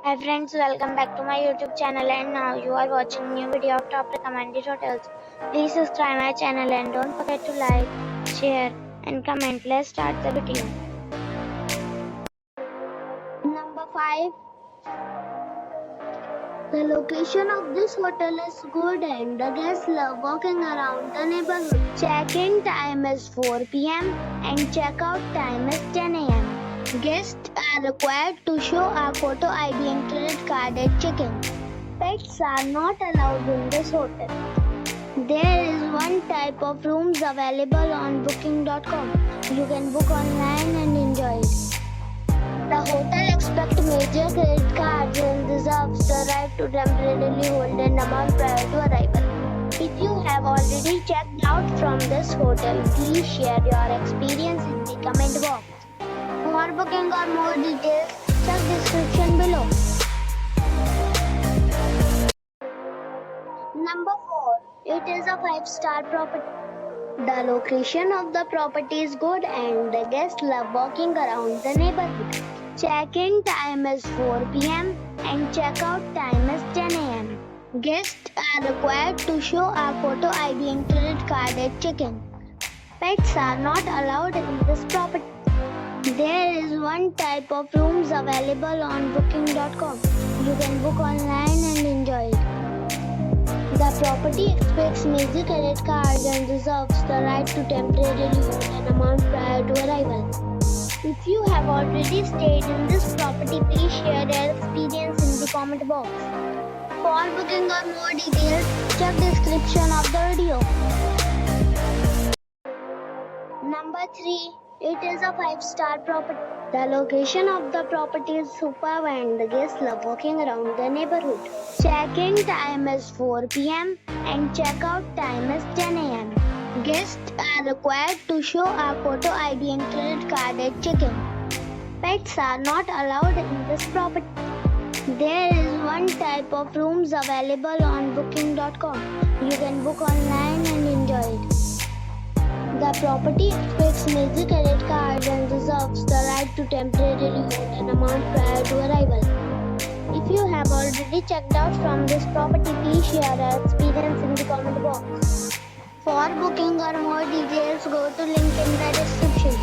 Hi friends, welcome back to my YouTube channel, and now you are watching new video of top recommended hotels. Please subscribe my channel and don't forget to like, share and comment. Let's start the video. Number 5. The location of this hotel is good and the guests love walking around the neighborhood. Check-in time is 4 p.m. and check-out time is 10 a.m. Guests are required to show a photo ID and credit card at check-in. Pets are not allowed in this hotel. There is one type of rooms available on booking.com. You can book online and enjoy it. The hotel expects major credit cards and reserves the right to temporarily hold an amount prior to arrival. If you have already checked out from this hotel, please share your experience in the comment box. For booking or more details, check description below. Number 4. It is a 5-star property. The location of the property is good and the guests love walking around the neighborhood. Check-in time is 4 p.m. and check-out time is 10 a.m. Guests are required to show a photo ID and credit card at check-in. Pets are not allowed in this property. There is one type of rooms available on booking.com. You can book online and enjoy it. The property expects major credit cards and reserves the right to temporarily hold an amount prior to arrival. If you have already stayed in this property, please share your experience in the comment box. For booking or more details, check description of the video. Number 3. It is a 5-star property. The location of the property is superb and the guests love walking around the neighborhood. Check-in time is 4 p.m. and check-out time is 10 a.m. Guests are required to show a photo ID and credit card at check-in. Pets are not allowed in this property. There is one type of rooms available on booking.com. You can book online and enjoy it. The property expects major credit cards and reserves the right to temporarily hold an amount prior to arrival. If you have already checked out from this property, please share your experience in the comment box. For booking or more details, go to link in the description.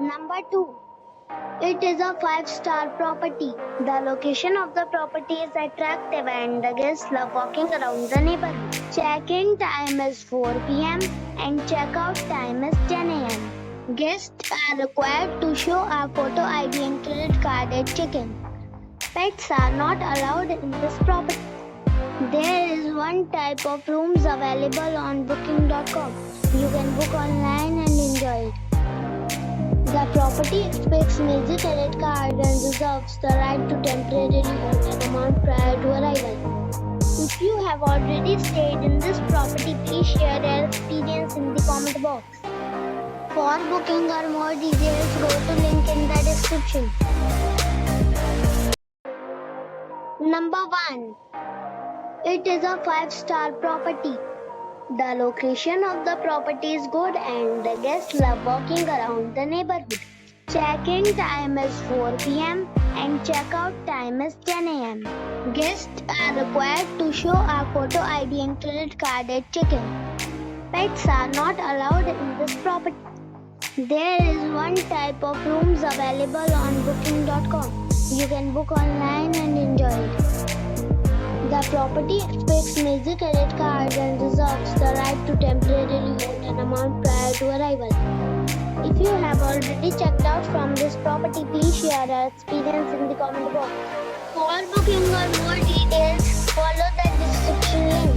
Number 2. It is a 5-star property. The location of the property is attractive and the guests love walking around the neighborhood. Check-in time is 4 p.m. and check-out time is 10 a.m. Guests are required to show a photo ID and credit card at check-in. Pets are not allowed in this property. There is one type of rooms available on booking.com. You can book online and enjoy it. The property expects major credit cards and reserves the right to temporarily hold an amount prior to arrival. If you have already stayed in this property, please share your experience in the comment box. For booking or more details, go to link in the description. Number 1. It is a 5-star property. The location of the property is good and the guests love walking around the neighborhood. Check-in time is 4 p.m. and check-out time is 10 a.m. Guests are required to show a photo ID and credit card at check-in. Pets are not allowed in this property. There is one type of rooms available on booking.com. You can book online and enjoy it. The property expects major credit cards and reserves the right to temporarily hold an amount prior to arrival. If you have already checked out from this property, please share your experience in the comment box. For booking or more details, follow the description link.